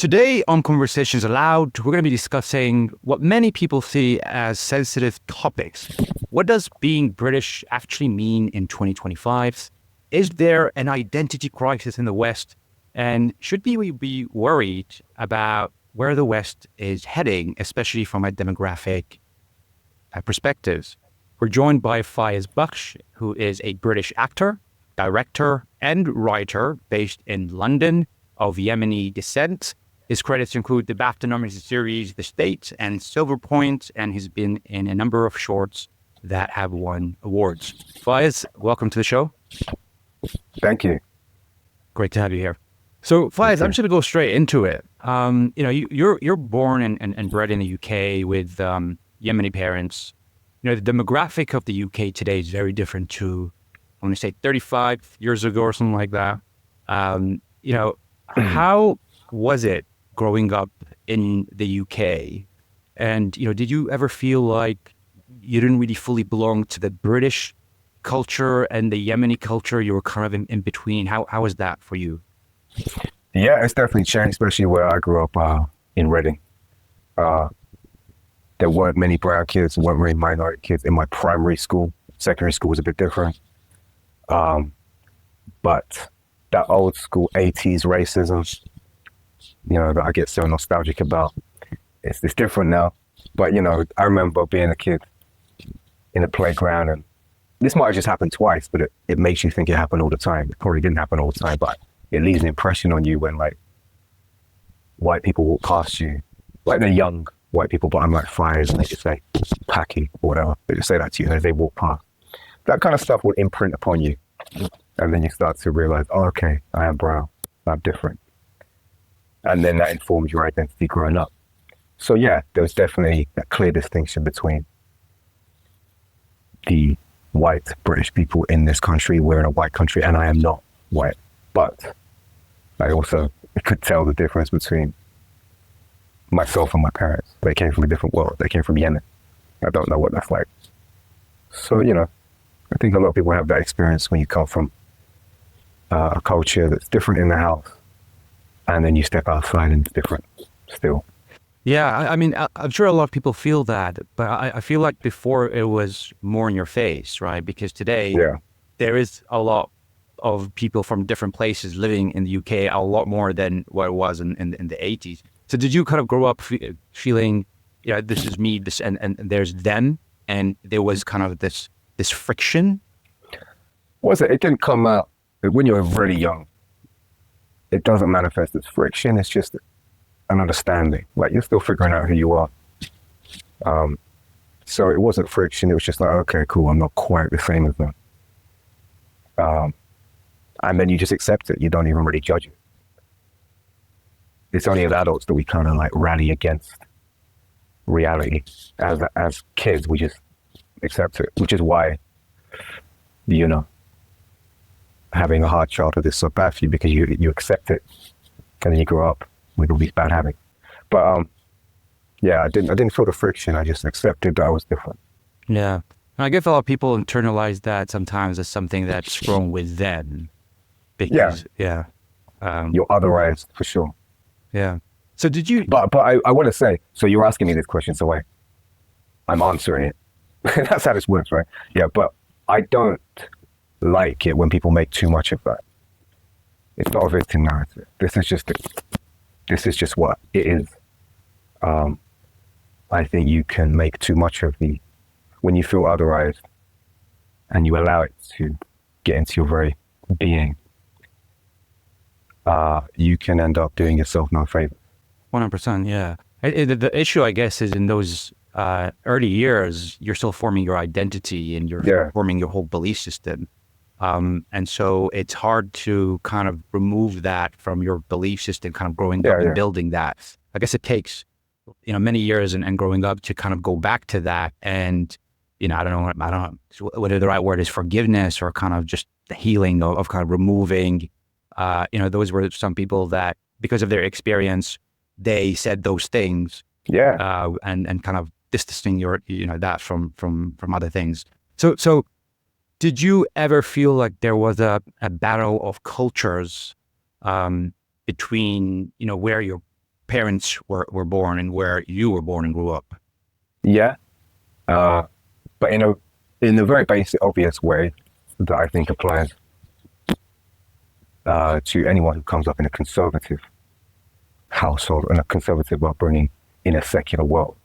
Today on Conversations Aloud, we're going to be discussing what many people see as sensitive topics. What does being British actually mean in 2025? Is there an identity crisis in the West? And should we be worried about where the West is heading, especially from a demographic perspective? We're joined by Fayez Bakhsh, who is a British actor, director, and writer based in London of Yemeni descent. His credits include the BAFTA nominated series The State and Silver Point, and he's been in a number of shorts that have won awards. Fayez, welcome to the show. Thank you. Great to have you here. So, Fayez, I'm just going to go straight into it. You're born and bred in the UK with Yemeni parents. The demographic of the UK today is very different to, I want to say, 35 years ago or something like that. How was it growing up in the UK? And, did you ever feel like you didn't really fully belong to the British culture and the Yemeni culture? You were kind of in between. How was that for you? Yeah, it's definitely changed, especially where I grew up in Reading. There weren't many brown kids, there weren't many minority kids in my primary school. Secondary school was a bit different. But that old school 80s racism, that I get so nostalgic about, it's different now. But, I remember being a kid in a playground, and this might have just happened twice, but it makes you think it happened all the time. It probably didn't happen all the time, but it leaves an impression on you when, like, white people walk past you. Like, they're young white people, but I'm like 5, and they just say, Packy, or whatever. They just say that to you as they walk past. That kind of stuff will imprint upon you. And then you start to realize, oh, okay, I am brown, I'm different. And then that informs your identity growing up. So yeah, there was definitely a clear distinction between the white British people in this country. We're in a white country, and I am not white. But I also could tell the difference between myself and my parents. They came from a different world. They came from Yemen. I don't know what that's like. So, I think a lot of people have that experience when you come from a culture that's different in the house, and then you step outside and it's different still. Yeah, I mean, I'm sure a lot of people feel that, but I feel like before it was more in your face, right? Because today there is a lot of people from different places living in the UK, a lot more than what it was in the 80s. So did you kind of grow up feeling, this is me, this and there's them, and there was kind of this friction? It didn't come out when you were really young. It doesn't manifest as friction. It's just an understanding. Like, you're still figuring out who you are. So it wasn't friction. It was just like, okay, cool. I'm not quite the same as them. And then you just accept it. You don't even really judge it. It's only as adults that we kind of like rally against reality. As kids, we just accept it, which is why, having a hard childhood is so bad for you, because you accept it, and then you grow up with all these bad habits. But I didn't feel the friction. I just accepted that I was different. Yeah, and I guess a lot of people internalize that sometimes as something that's wrong with them. Because, you're otherized for sure. Yeah. So did you? But I want to say. So you're asking me this question, so I'm answering it. That's how this works, right? Yeah, but I don't like it when people make too much of that. It's not a victim narrative. This is just what it is. I think you can make too much of when you feel otherized and you allow it to get into your very being, you can end up doing yourself no favor. 100%, yeah. The issue, I guess, is in those early years, you're still forming your identity and you're forming your whole belief system. And so it's hard to kind of remove that from your belief system, kind of growing up and building that. I guess it takes, many years and growing up to kind of go back to that. And, I don't know whether the right word is forgiveness or kind of just the healing of kind of removing, those were some people that because of their experience, they said those things. And kind of distancing that from other things. So did you ever feel like there was a battle of cultures between, where you're parents were born and where you were born and grew up. Yeah, but in a very basic, obvious way that I think applies to anyone who comes up in a conservative household and a conservative upbringing in a secular world.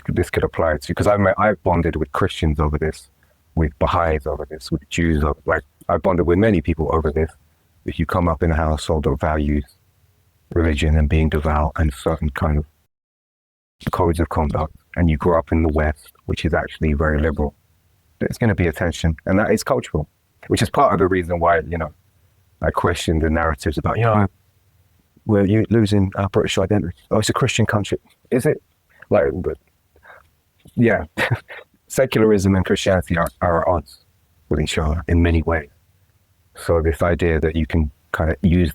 This could apply to, because I've bonded with Christians over this, with Baha'is over this, with Jews over, like I've bonded with many people over this. If you come up in a household that values religion and being devout and certain kind of codes of conduct, and you grow up in the West, which is actually very liberal, there's going to be a tension, and that is cultural, which is part of the reason why, I question the narratives about, we're losing our British identity. Oh, it's a Christian country. Is it? But yeah, secularism and Christianity are at odds with each other in many ways. So this idea that you can kind of use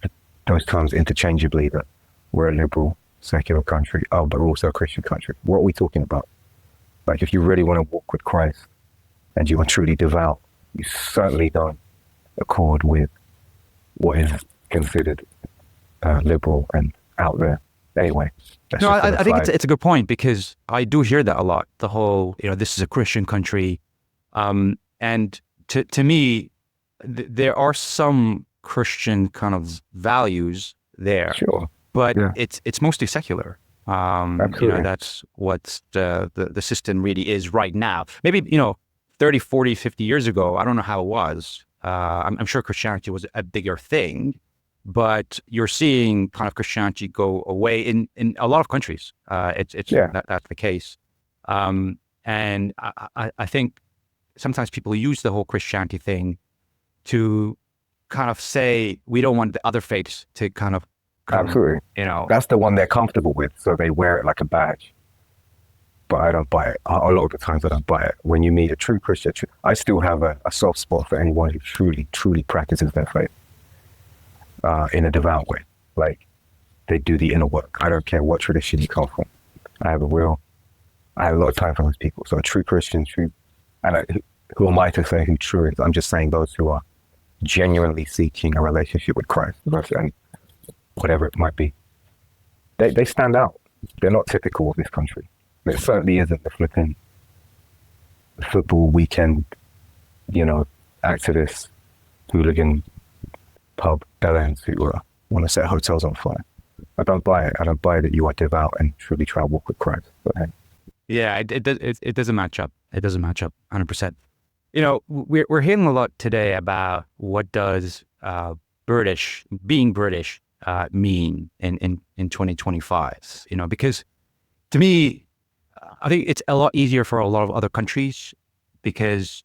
those terms interchangeably, that we're a liberal, secular country, but we're also a Christian country. What are we talking about? Like, if you really want to walk with Christ and you are truly devout, you certainly don't accord with what is considered liberal and out there. Anyway. No, I think it's a good point, because I do hear that a lot. The whole, this is a Christian country. And to me, there are some Christian kind of values there. Sure. But it's mostly secular. That's what the system really is right now. Maybe, 30, 40, 50 years ago, I don't know how it was. I'm sure Christianity was a bigger thing, but you're seeing kind of Christianity go away in a lot of countries. That's the case. And I think sometimes people use the whole Christianity thing to kind of say, we don't want the other faiths to kind of come, absolutely. That's the one they're comfortable with, so they wear it like a badge. But I don't buy it. A lot of the times I don't buy it. When you meet a true Christian, I still have a soft spot for anyone who truly, truly practices their faith in a devout way. Like, they do the inner work. I don't care what tradition you come from. I have a lot of time for those people. So a true Christian, who am I to say who true is? I'm just saying those who are genuinely seeking a relationship with Christ, and whatever it might be. They stand out. They're not typical of this country. It certainly isn't the flipping football weekend, activists, hooligan, pub bellends who want to set hotels on fire. I don't buy it. I don't buy that you are devout and truly try to walk with Christ. But hey. Yeah, it doesn't match up. It doesn't match up 100%. We're hearing a lot today about what does being British mean in 2025, because to me, I think it's a lot easier for a lot of other countries, because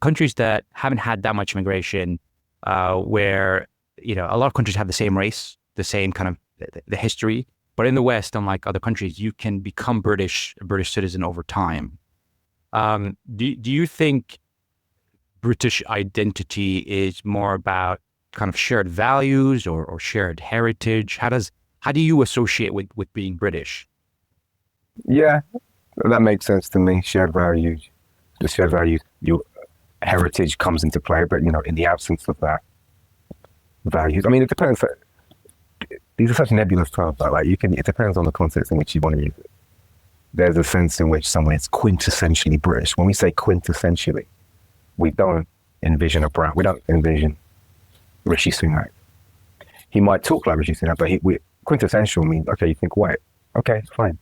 countries that haven't had that much immigration, where, a lot of countries have the same race, the same kind of the history, but in the West, unlike other countries, you can become a British citizen over time. Do you think British identity is more about kind of shared values or shared heritage? How do you associate with being British? Yeah, that makes sense to me. Shared values, your heritage comes into play, but in the absence of that, values. I mean, it depends. These are such nebulous terms. It depends on the context in which you want to use it. There's a sense in which someone is quintessentially British. When we say quintessentially, we don't envision we don't envision Rishi Sunak. He might talk like Rishi Sunak, but quintessential means, okay, you think white. Okay, fine.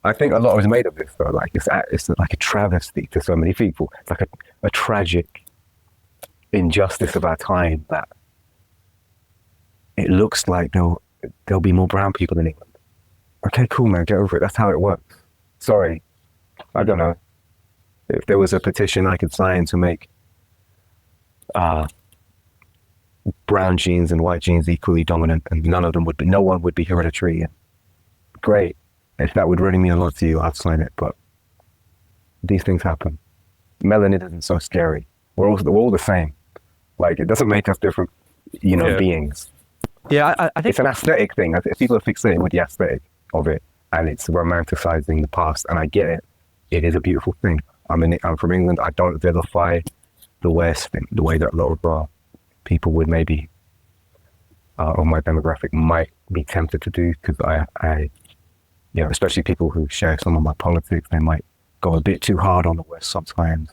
I think a lot is made of this, though. Like, it's like a travesty to so many people. It's like a tragic injustice of our time that it looks like there'll be more brown people in England. Okay, cool, man, get over it. That's how it works. Sorry, I don't know. If there was a petition I could sign to make brown genes and white genes equally dominant, and no one would be hereditary, great. If that would really mean a lot to you, I'd sign it. But these things happen. Melanin isn't so scary. We're all the same. Like, it doesn't make us different, beings. Yeah, I think it's an aesthetic thing. People are fixated with the aesthetic of it, and it's romanticizing the past. And I get it. It is a beautiful thing. I'm from England. I don't vilify the West in the way that a lot of people would maybe or my demographic might be tempted to do, because especially people who share some of my politics, they might go a bit too hard on the West sometimes.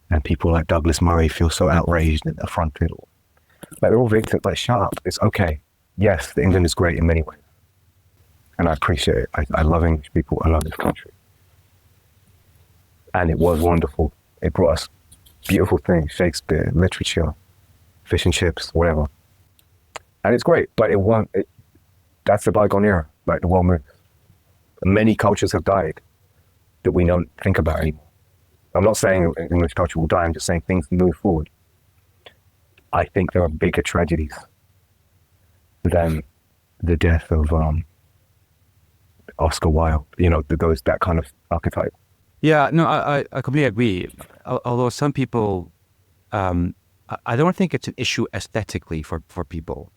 And people like Douglas Murray feel so outraged and affronted. Like, they're all victims. Like, shut up. It's okay. Yes, England is great in many ways. And I appreciate it. I love English people. I love this country. And it was wonderful. It brought us beautiful things, Shakespeare, literature, fish and chips, whatever. And it's great, but that's the bygone era. Like, the world moves. Many cultures have died that we don't think about anymore. I'm not saying English culture will die, I'm just saying things move forward. I think there are bigger tragedies than the death of Oscar Wilde, that kind of archetype. Yeah, no, I completely agree. Although some people, I don't think it's an issue aesthetically for people.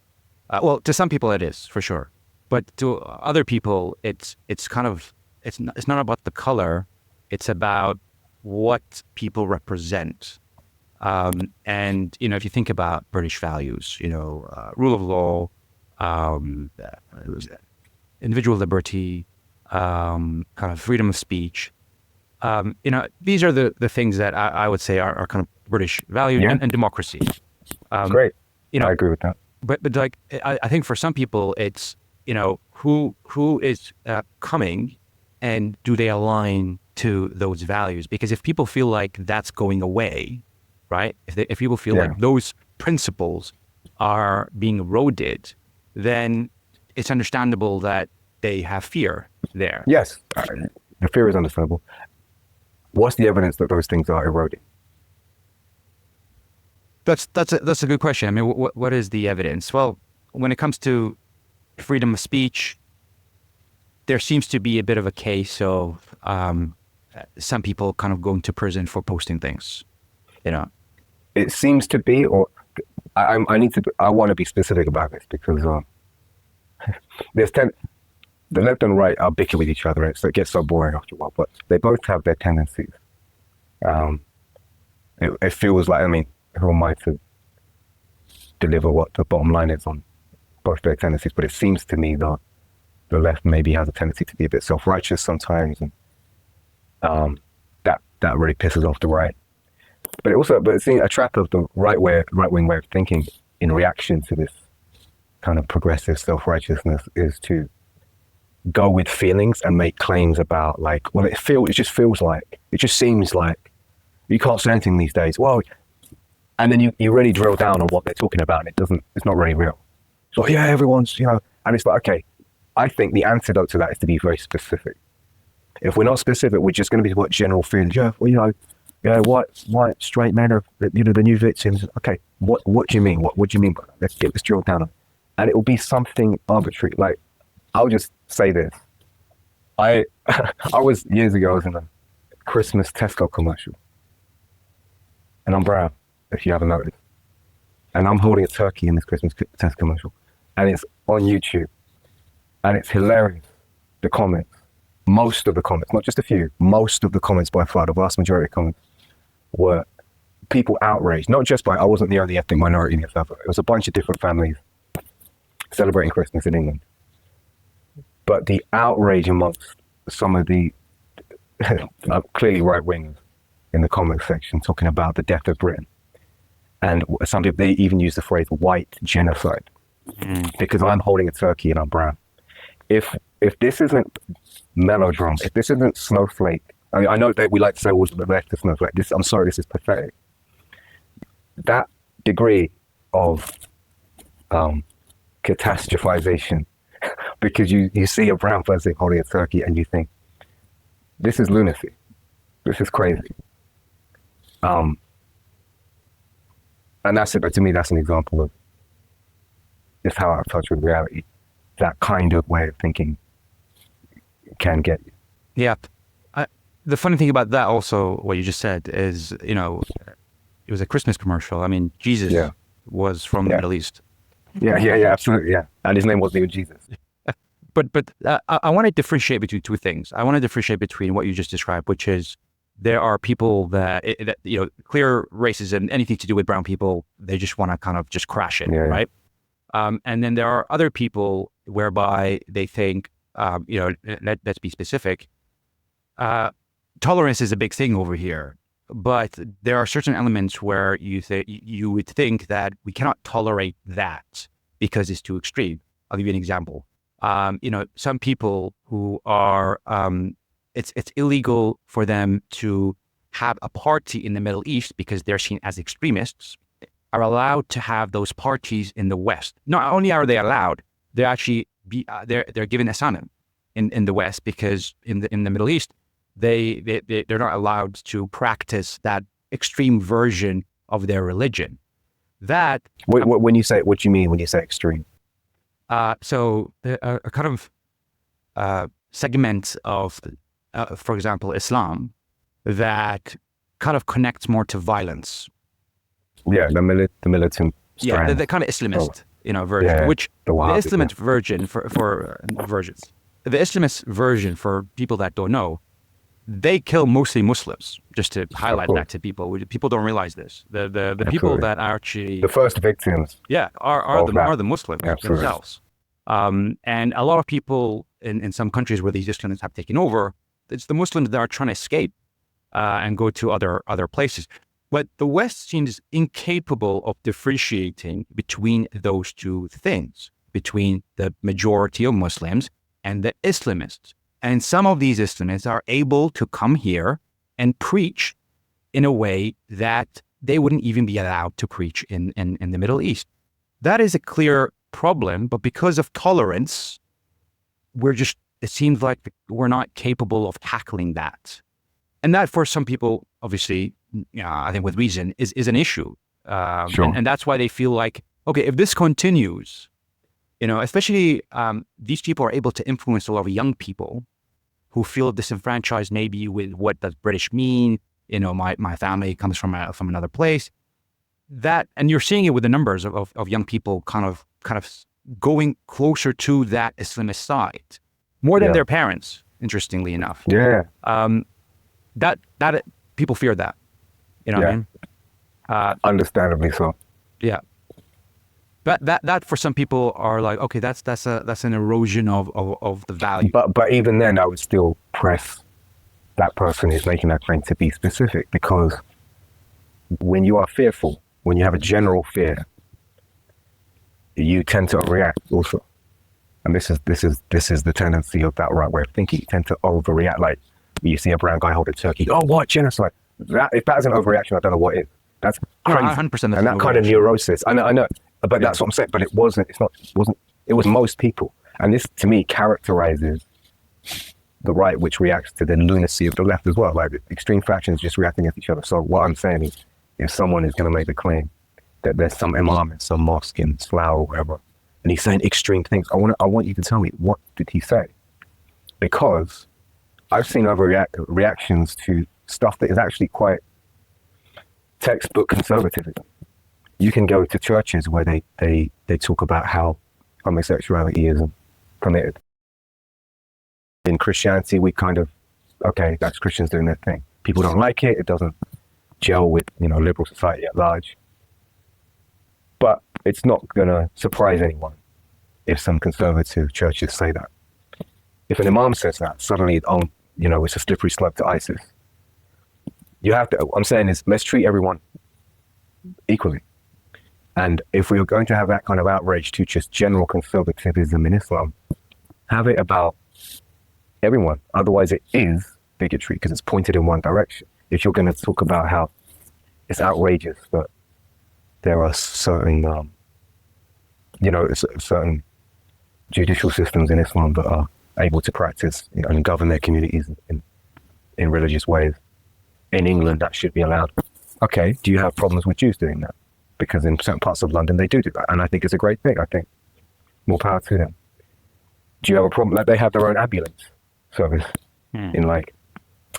Well, to some people it is, for sure. But to other people, it's not about the color. It's about what people represent. And, if you think about British values, rule of law, individual liberty, kind of freedom of speech, these are the things that I would say are kind of British values, and democracy. Great. I agree with that. But like, I think for some people, it's, who is coming, and do they align to those values? Because if people feel like that's going away, right? If people feel like those principles are being eroded, then it's understandable that they have fear there. Yes, the fear is understandable. What's the evidence that those things are eroding? That's a good question. I mean, what is the evidence? Well, when it comes to freedom of speech, there seems to be a bit of a case of some people kind of going to prison for posting things. It seems to be, or I want to be specific about this, because the left and right are bicker with each other, so it gets so boring after a while. But they both have their tendencies. It feels like, who am I to deliver what the bottom line is on both their tendencies? But it seems to me that the left maybe has a tendency to be a bit self-righteous sometimes, and that really pisses off the right. But it's seeing a trap of the right-wing way of thinking in reaction to this kind of progressive self-righteousness is to go with feelings and make claims about, like, well, it just seems like you can't say anything these days. Well, and then you really drill down on what they're talking about, and it's not really real. So yeah, everyone's, and it's like, okay, I think the antidote to that is to be very specific. If we're not specific, we're just going to be what general feelings. Yeah, well, white straight men are, the new victims. Okay, what do you mean? What do you mean by that? Let's get this drilled down on. And it will be something arbitrary. Like, I'll just say this. Years ago, I was in a Christmas Tesco commercial. And I'm brown, if you haven't noticed. And I'm holding a turkey in this Christmas Tesco commercial. And it's on YouTube. And it's hilarious. The comments. Most of the comments, not just a few, most of the comments, by far, the vast majority of comments, were people outraged. Not just by, I wasn't the only ethnic minority in the South. It was a bunch of different families celebrating Christmas in England. But the outrage amongst some of the clearly right-wingers in the comment section talking about the death of Britain. And some people, they even use the phrase white genocide, because I'm holding a turkey and I'm brown. If this isn't melodrama, if this isn't snowflake, I know that we like to say, well, the left is snowflake. I'm sorry, this is pathetic. That degree of catastrophization, because you see a brown person holding a turkey and you think, this is lunacy, this is crazy. And that's it. But to me, that's an example of just how out of touch with reality that kind of way of thinking can get you. Yeah. The funny thing about that also, what you just said, is, it was a Christmas commercial. I mean, Jesus was from the Middle East. Yeah, absolutely, yeah. And his name wasn't even Jesus. But I want to differentiate between two things. I want to differentiate between what you just described, which is there are people that clear racism, anything to do with brown people, they just want to kind of just crash it, right? And then there are other people whereby they think, let's be specific. Tolerance is a big thing over here, but there are certain elements where you would think that we cannot tolerate that because it's too extreme. I'll give you an example. Some people who are, it's illegal for them to have a party in the Middle East because they're seen as extremists, are allowed to have those parties in the West. Not only are they allowed, they're actually they're given asylum in the West, because in the Middle East, they're not allowed to practice that extreme version of their religion. That when you say, what do you mean when you say extreme? So a kind of segment of, for example, Islam that kind of connects more to violence. Yeah, the militant strand. Yeah, the kind of Islamist, version, which the Islamist version for versions. The Islamist version, for people that don't know, they kill mostly Muslims. Just to highlight that to people, people don't realize this. The people that are actually the first victims, are the Muslims themselves. And a lot of people in some countries where these Islamists have taken over, it's the Muslims that are trying to escape and go to other places. But the West seems incapable of differentiating between those two things, between the majority of Muslims and the Islamists. And some of these Islamists are able to come here and preach in a way that they wouldn't even be allowed to preach in the Middle East. That is a clear problem, but because of tolerance, it seems like we're not capable of tackling that. And that, for some people, obviously, I think with reason, is an issue. Sure. And that's why they feel like, okay, if this continues, especially these people are able to influence a lot of young people who feel disenfranchised maybe with what does British mean. My family comes from another place. That, and you're seeing it with the numbers of young people kind of going closer to that Islamist side more than their parents, interestingly enough. Yeah. That people fear that, what I mean? Understandably so. Yeah. But that for some people are like, okay, that's an erosion of the value. But even then, I would still press that person who's making that claim to be specific, because when you are fearful, when you have a general fear, you tend to react also. And this is the tendency of that right way of thinking. You tend to overreact. Like, you see a brown guy hold a turkey. Oh, what genocide? If that is an overreaction, I don't know what is. That's crazy. 100%. And that kind of neurosis. I know. But that's what I'm saying. But it wasn't. It was most people. And this, to me, characterizes the right, which reacts to the lunacy of the left as well. Like, extreme factions just reacting against each other. So what I'm saying is, if someone is going to make a claim that there's some imam in some mosque in Slough or whatever, and he's saying extreme things, I want you to tell me, what did he say? Because I've seen reactions to stuff that is actually quite textbook conservatism. You can go to churches where they talk about how homosexuality isn't permitted. In Christianity, we kind of, okay, that's Christians doing their thing. People don't like it. It doesn't gel with, liberal society at large. But it's not going to surprise anyone if some conservative churches say that. If an imam says that, suddenly, it's a slippery slope to ISIS. What I'm saying is, let's treat everyone equally. And if we are going to have that kind of outrage to just general conservatism in Islam, have it about everyone. Otherwise, it is bigotry because it's pointed in one direction. If you're going to talk about how it's outrageous that there are certain, certain judicial systems in Islam that are able to practice and govern their communities in religious ways. In England, that should be allowed. Okay, do you have problems with Jews doing that? Because in certain parts of London, they do that. And I think it's a great thing. I think more power to them. Do you have a problem? Like, they have their own ambulance service in like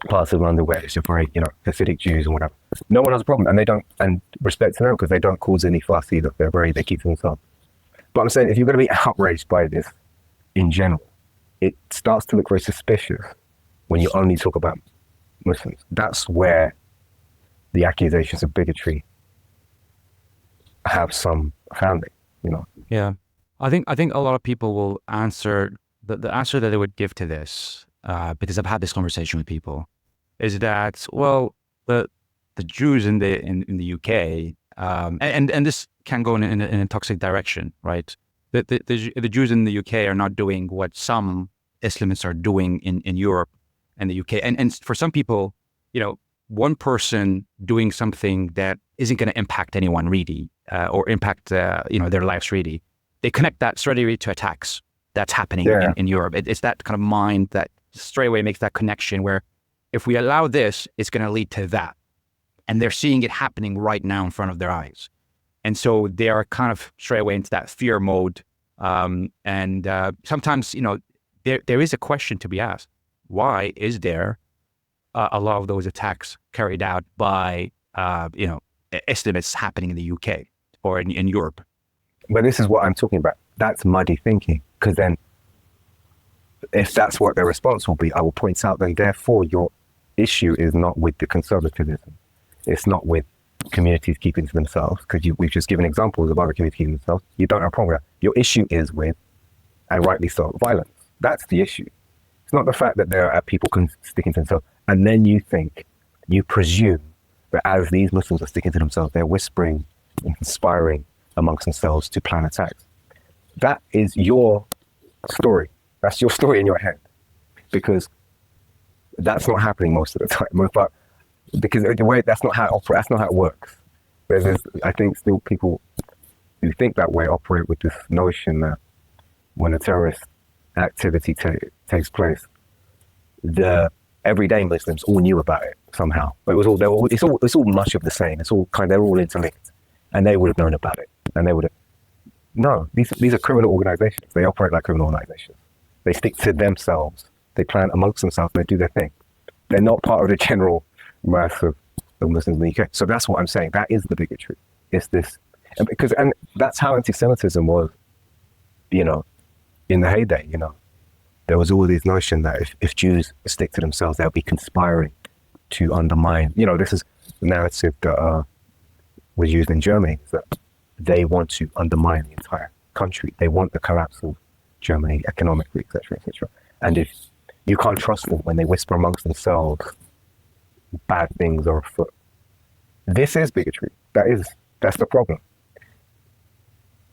parts of London where it's a very, Hasidic Jews and whatever. No one has a problem. And they don't, and respect to them because they don't cause any fuss either. They keep to themselves. But I'm saying, if you're going to be outraged by this in general, it starts to look very suspicious when you only talk about Muslims. That's where the accusations of bigotry have some founding, Yeah. I think a lot of people will answer the answer that they would give to this, because I've had this conversation with people, is that, well, the Jews in the UK, and this can go in a toxic direction, right? The Jews in the UK are not doing what some Islamists are doing in Europe and the UK, and for some people, one person doing something that isn't going to impact anyone really, or impact their lives really, they connect that straight away to attacks that's happening in Europe. It's that kind of mind that straight away makes that connection where if we allow this, it's going to lead to that. And they're seeing it happening right now in front of their eyes. And so they are kind of straight away into that fear mode. And sometimes, there is a question to be asked. Why is there a lot of those attacks carried out by, Islamists happening in the UK or in Europe? But this is what I'm talking about. That's muddy thinking. Because then, if that's what their response will be, I will point out then, therefore, your issue is not with the conservatism. It's not with communities keeping to themselves, because we've just given examples of other communities keeping themselves. You don't have a problem with that. Your issue is with, and rightly so, violence. That's the issue. It's not the fact that there are people sticking to themselves. And then you presume that as these Muslims are sticking to themselves, they're whispering and conspiring amongst themselves to plan attacks. That is your story. That's your story in your head. Because that's not happening most of the time. But because the way that's not how it operates, that's not how it works. There's I think still people who think that way operate with this notion that when a terrorist activity takes place, the everyday Muslims all knew about it somehow. But it's all much of the same. They're all interlinked, and they would have known about it, and they would have. No, these are criminal organizations. They operate like criminal organizations. They stick to themselves. They plan amongst themselves. And they do their thing. They're not part of the general mass of Muslims in the UK. So that's what I'm saying. That is the bigotry. It's this, and that's how anti-Semitism was, in the heyday. There was all this notion that if Jews stick to themselves, they'll be conspiring to undermine. This is the narrative that was used in Germany, that they want to undermine the entire country. They want the collapse of Germany economically, etc., etc. And if you can't trust them when they whisper amongst themselves, bad things are afoot. This is bigotry. That's the problem.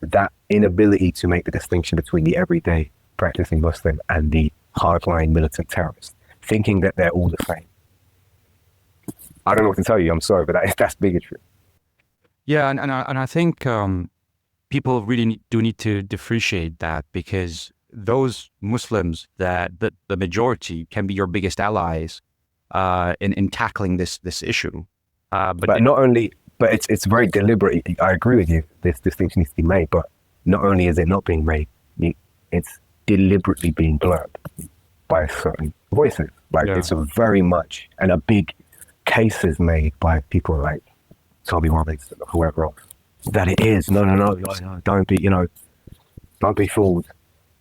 That inability to make the distinction between the everyday practicing Muslim and the hardline militant terrorist, thinking that they're all the same. I don't know what to tell you. I'm sorry, but that's bigotry. Yeah, and I think people really do need to differentiate that, because those Muslims that the majority can be your biggest allies in tackling this issue. But not only, but it's very deliberate. I agree with you. This distinction needs to be made, but not only is it not being made, it's deliberately being blurred by certain voices. It's a very much, and a big case is made by people like Toby Robbins or whoever else, that it is. No, don't be fooled.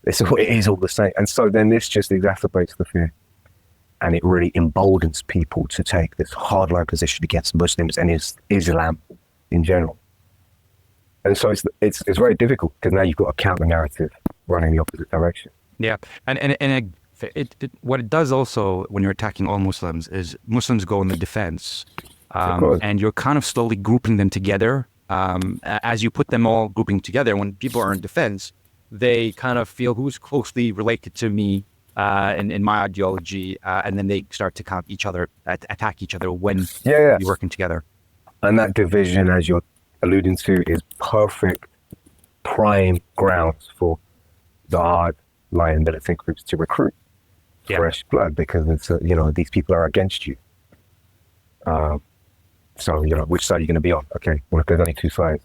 It is all the same. And so then this just exacerbates the fear. And it really emboldens people to take this hardline position against Muslims and Islam in general. And so it's very difficult, because now you've got a counter narrative running the opposite direction. Yeah, and what it does also when you're attacking all Muslims is Muslims go in the defense, and you're kind of slowly grouping them together. As you put them all grouping together, when people are in defense, they kind of feel who's closely related to me in my ideology, and then they start to kind of attack each other when you're working together. And that division, as you're alluding to, is perfect prime grounds for the hard-line militant groups to recruit fresh blood, because it's these people are against you. So which side are you going to be on? Okay, well, if there's only two sides,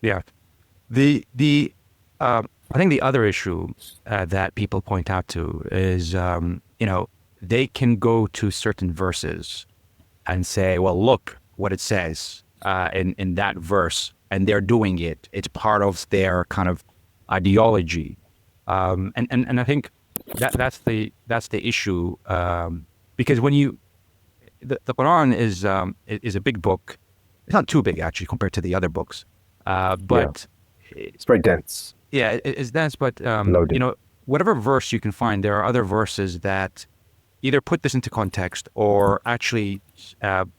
Yeah. I think the other issue that people point out to is, they can go to certain verses and say, well, look what it says in that verse, and they're doing it. It's part of their kind of ideology. And I think that's the issue, because when the Quran is a big book. It's not too big actually compared to the other books, but It's very dense, it's dense, but loaded. whatever verse you can find, there are other verses that either put this into context or actually kind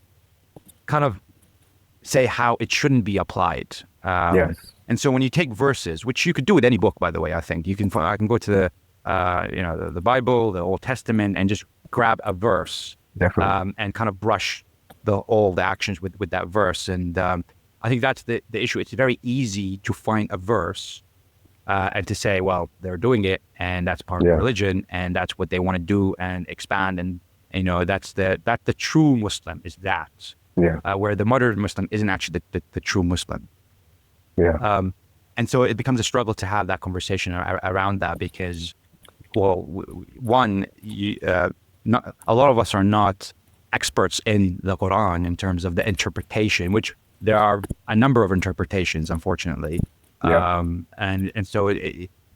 of say how it shouldn't be applied. Yes. And so when you take verses, which you could do with any book, by the way, I think I can go to the Bible, the Old Testament, and just grab a verse, Definitely. and kind of brush all the actions with that verse. And I think that's the issue. It's very easy to find a verse and to say, well, they're doing it, and that's part of Yeah. religion, and that's what they want to do and expand, and that's the true Muslim is that. Yeah. Where the modern Muslim isn't actually the true Muslim. Yeah. And so it becomes a struggle to have that conversation around that because, well, one, not, a lot of us are not experts in the Quran in terms of the interpretation, which there are a number of interpretations, unfortunately. Yeah. And so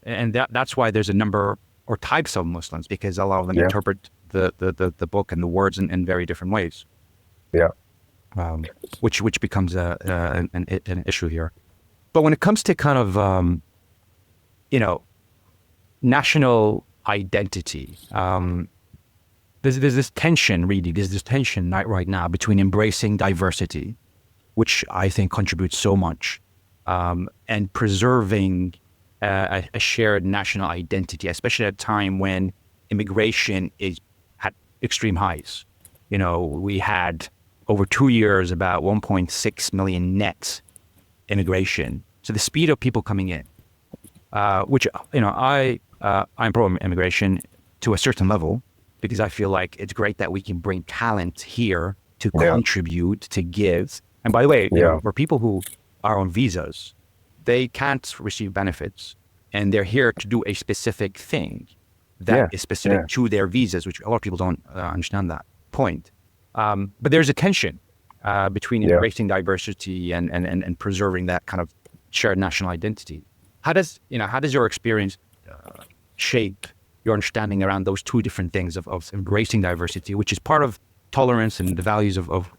that's why there's a number or types of Muslims, because a lot of them Yeah. interpret the book and the words in very different ways. Yeah. Which becomes an issue here. But when it comes to kind of, national identity, there's this tension, really. There's this tension right now between embracing diversity, which I think contributes so much, and preserving a shared national identity, especially at a time when immigration is at extreme highs. We had over 2 years about 1.6 million net immigration. So the speed of people coming in, which I'm pro immigration to a certain level, because I feel like it's great that we can bring talent here to contribute, to give. And by the way, for people who are on visas, they can't receive benefits, and they're here to do a specific thing that is specific to their visas, which a lot of people don't understand that point. But there's a tension between embracing diversity and preserving that kind of shared national identity. How does your experience shape your understanding around those two different things of embracing diversity, which is part of tolerance and the values of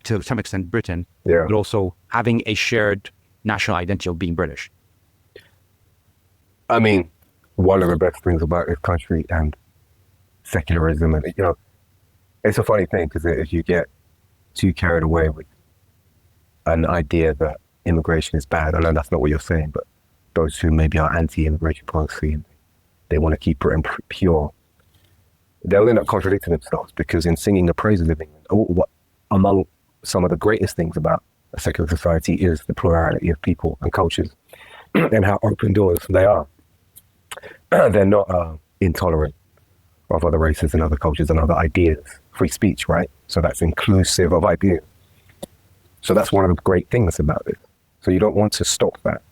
to some extent Britain, but also having a shared national identity of being British? I mean, one of the best things about this country and secularism, and it's a funny thing because if you get too carried away with an idea that immigration is bad, I know that's not what you're saying, but those who maybe are anti-immigration policy and they want to keep Britain pure, they'll end up contradicting themselves, because in singing the praises of England, among some of the greatest things about a secular society is the plurality of people and cultures and how open doors they are. They're not intolerant of other races and other cultures and other ideas. Free speech, right? So that's inclusive of ideas. So that's one of the great things about it. So you don't want to stop that,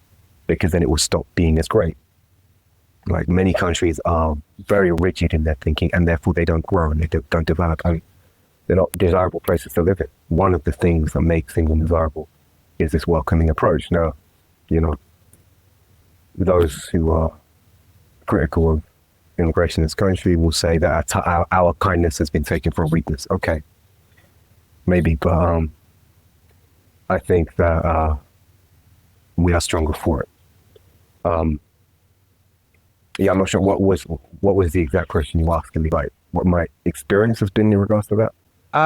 because then it will stop being as great. Like, many countries are very rigid in their thinking, and therefore they don't grow and they don't develop, and they're not desirable places to live in. One of the things that makes England desirable is this welcoming approach. Now, those who are critical of immigration in this country will say that our kindness has been taken for weakness. Okay, maybe, but I think that we are stronger for it. I'm not sure what was the exact question you were asking me, like what my experience has been in regards to that.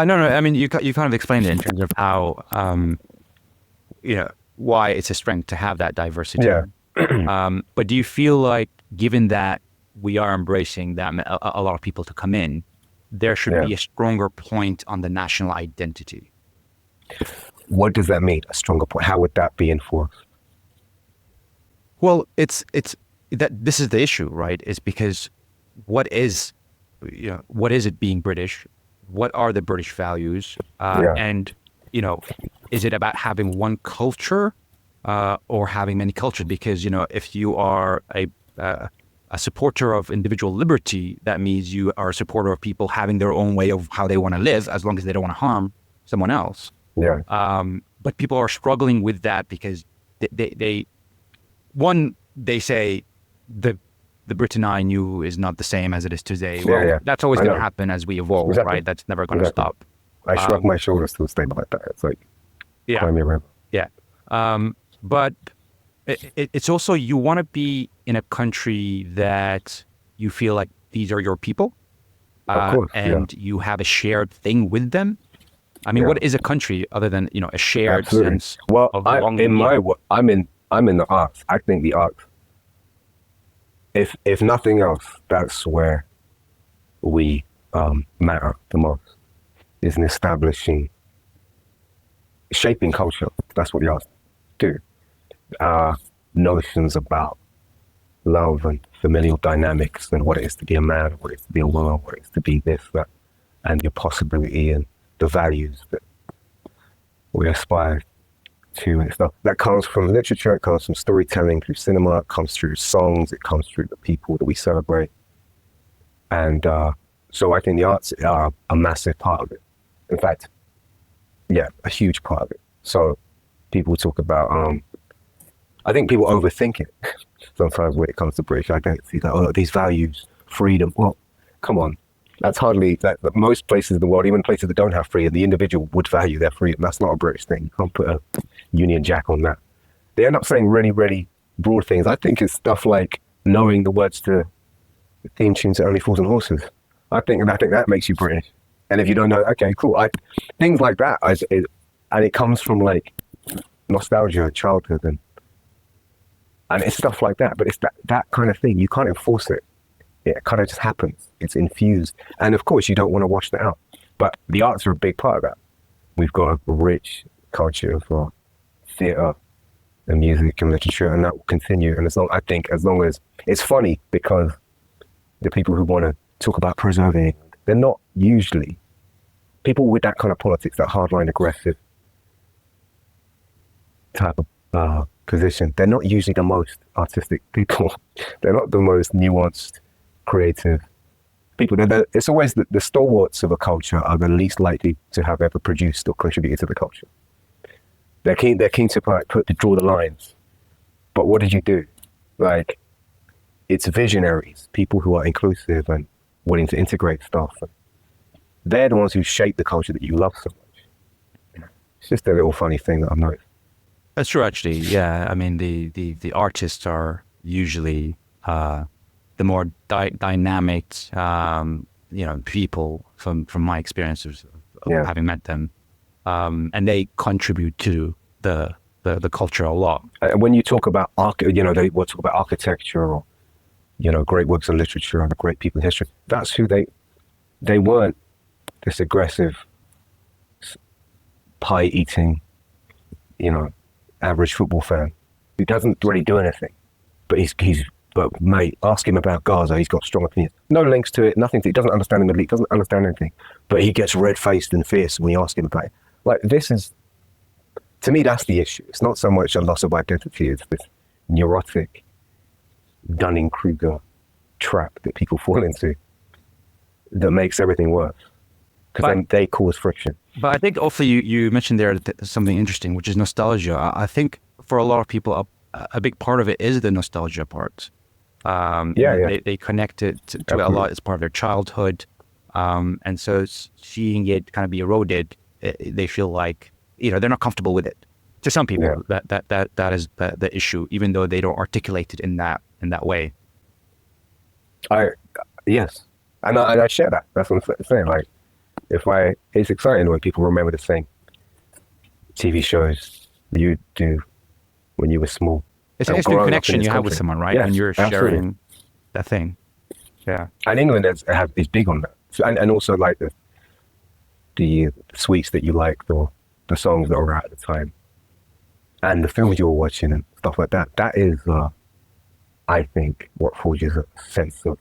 No. I mean, you kind of explained it in terms of how why it's a strength to have that diversity. Yeah. But do you feel like, given that we are embracing that a lot of people to come in, there should be a stronger point on the national identity? What does that mean? A stronger point? How would that be enforced? Well, it's that this is the issue, right? Is because what is it being British? What are the British values? And is it about having one culture or having many cultures? Because if you are a supporter of individual liberty, that means you are a supporter of people having their own way of how they want to live, as long as they don't want to harm someone else. But people are struggling with that because they say the Britain I knew is not the same as it is today. Well, that's always going to happen as we evolve, right? That's never going to stop. I shrug my shoulders to a statement like that. It's like, climb your river. Yeah. But it's also, you want to be in a country that you feel like these are your people, Of course, and you have a shared thing with them. I mean, what is a country other than, a shared absolutely. sense Well, of belonging? I'm in the arts. I think the arts, if nothing else, that's where we matter the most, is in shaping culture. That's what the arts do. Notions about love and familial dynamics and what it is to be a man, what it is to be a woman, what it is to be this, that, and your possibility and the values that we aspire to and stuff. That comes from literature, it comes from storytelling through cinema, it comes through songs, it comes through the people that we celebrate. And so I think the arts are a massive part of it. In fact, a huge part of it. So people talk about, I think people overthink it sometimes when it comes to British identity. Like, oh, these values, freedom. Well, come on. That's hardly, most places in the world, even places that don't have freedom, the individual would value their freedom. That's not a British thing. You can't put a Union Jack on that. They end up saying really, really broad things. I think it's stuff like knowing the words to the theme tune to Only Fools and Horses. I think that makes you British. And if you don't know, okay, cool. Things like that, and it comes from like nostalgia, childhood, and it's stuff like that. But it's that kind of thing. You can't enforce it. It kind of just happens. It's infused. And of course, you don't want to wash that out. But the arts are a big part of that. We've got a rich culture for theatre and music and literature, and that will continue. And I think as long as, it's funny because the people who want to talk about preserving, they're not usually people with that kind of politics, that hardline aggressive type of position. They're not usually the most artistic people. They're not the most nuanced, creative people. It's always the stalwarts of a culture are the least likely to have ever produced or contributed to the culture. They're keen to draw the lines. But what did you do? Like, it's visionaries, people who are inclusive and willing to integrate stuff. They're the ones who shape the culture that you love so much. It's just a little funny thing that I've noticed. That's true, actually. Yeah, I mean, the artists are usually the more dynamic, people from my experiences of having met them, and they contribute to the culture a lot. When you talk about they will talk about architecture or great works of literature and great people in history. That's who they weren't. This aggressive, pie-eating, average football fan who doesn't really do anything, but but mate, ask him about Gaza. He's got strong opinions. No links to it. Nothing. He doesn't understand the Middle East. Doesn't understand anything. But he gets red-faced and fierce when you ask him about it. Like, this is, to me, that's the issue. It's not so much a loss of identity. It's this neurotic Dunning-Kruger trap that people fall into that makes everything worse. Because then they cause friction. But I think also you mentioned there something interesting, which is nostalgia. I think for a lot of people, a big part of it is the nostalgia part. They connect it to a lot as part of their childhood. And so seeing it kind of be eroded, they feel like, they're not comfortable with it. To some people, that is the issue, even though they don't articulate it in that way. Yes. And I share that. That's what I'm saying. Like, it's exciting when people remember the same TV shows you do when you were small. It's a new connection you have with someone, right? Yes, when you're absolutely. sharing that thing. Yeah. And England is big on that. So, and also like the sweets that you liked or the songs that were out at the time and the films you were watching and stuff like that. That is, I think, what forges a sense of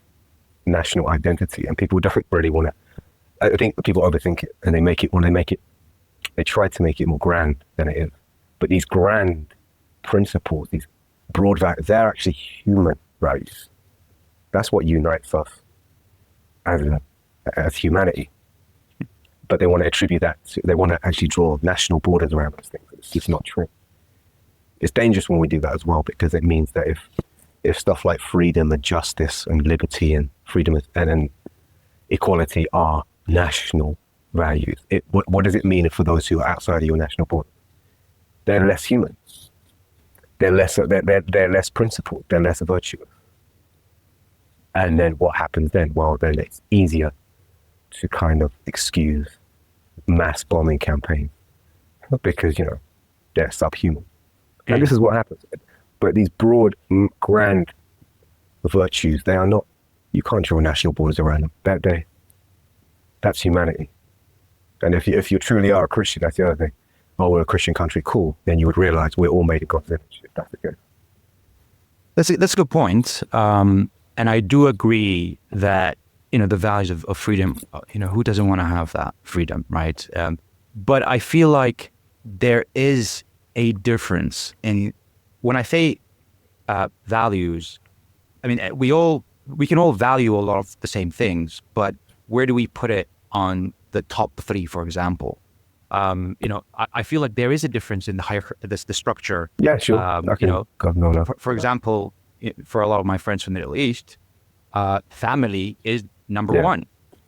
national identity. And people don't really want to, I think people overthink it and they try to make it more grand than it is. But these grand principles, these broad values, they're actually human values. That's what unites us as humanity. But they want to attribute that they want to actually draw national borders around those things. It's just not true. It's dangerous when we do that as well, because it means that if stuff like freedom and justice and liberty and freedom and equality are national values, what does it mean for those who are outside of your national border? They're less human. they're less principled, they're less virtuous. And then what happens then? Well, then it's easier to kind of excuse mass bombing campaigns because, they're subhuman. And this is what happens. But these broad, grand virtues, they are not, you can't draw national borders around them. That's humanity. And if you truly are a Christian, that's the other thing. Oh, we're a Christian country, cool. Then you would realize we're all made in God's image, if that's the case. That's a good point. And I do agree that, the values of freedom, who doesn't want to have that freedom, right? But I feel like there is a difference in, when I say values, I mean, we can all value a lot of the same things, but where do we put it on the top three, for example? I feel like there is a difference in the structure. Yeah, sure. For example, for a lot of my friends from the Middle East, family is number one.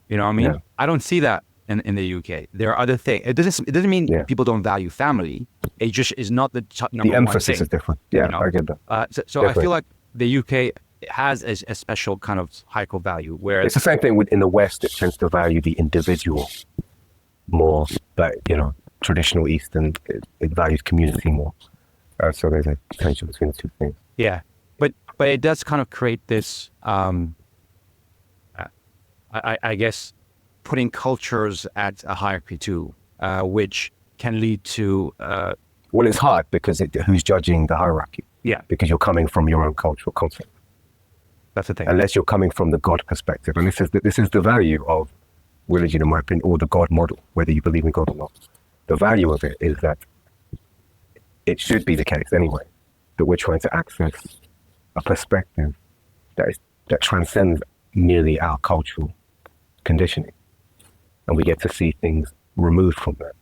You know what I mean? Yeah. I don't see that in the UK. There are other things. It doesn't mean people don't value family. It just is not the number one thing. The emphasis is different. Yeah, I get that. So I feel like the UK has a special kind of hierarchical value. Whereas it's the same thing in the West. It tends to value the individual more, but traditional Eastern, it values community more. So there's a tension between the two things. Yeah, but it does kind of create this, I guess, putting cultures at a hierarchy too, which can lead to... well, it's hard because who's judging the hierarchy? Yeah. Because you're coming from your own cultural concept. That's the thing. Unless you're coming from the God perspective. And this is the value of religion, in my opinion, or the God model, whether you believe in God or not. The value of it is that it should be the case anyway, that we're trying to access a perspective that transcends merely our cultural conditioning. And we get to see things removed from that.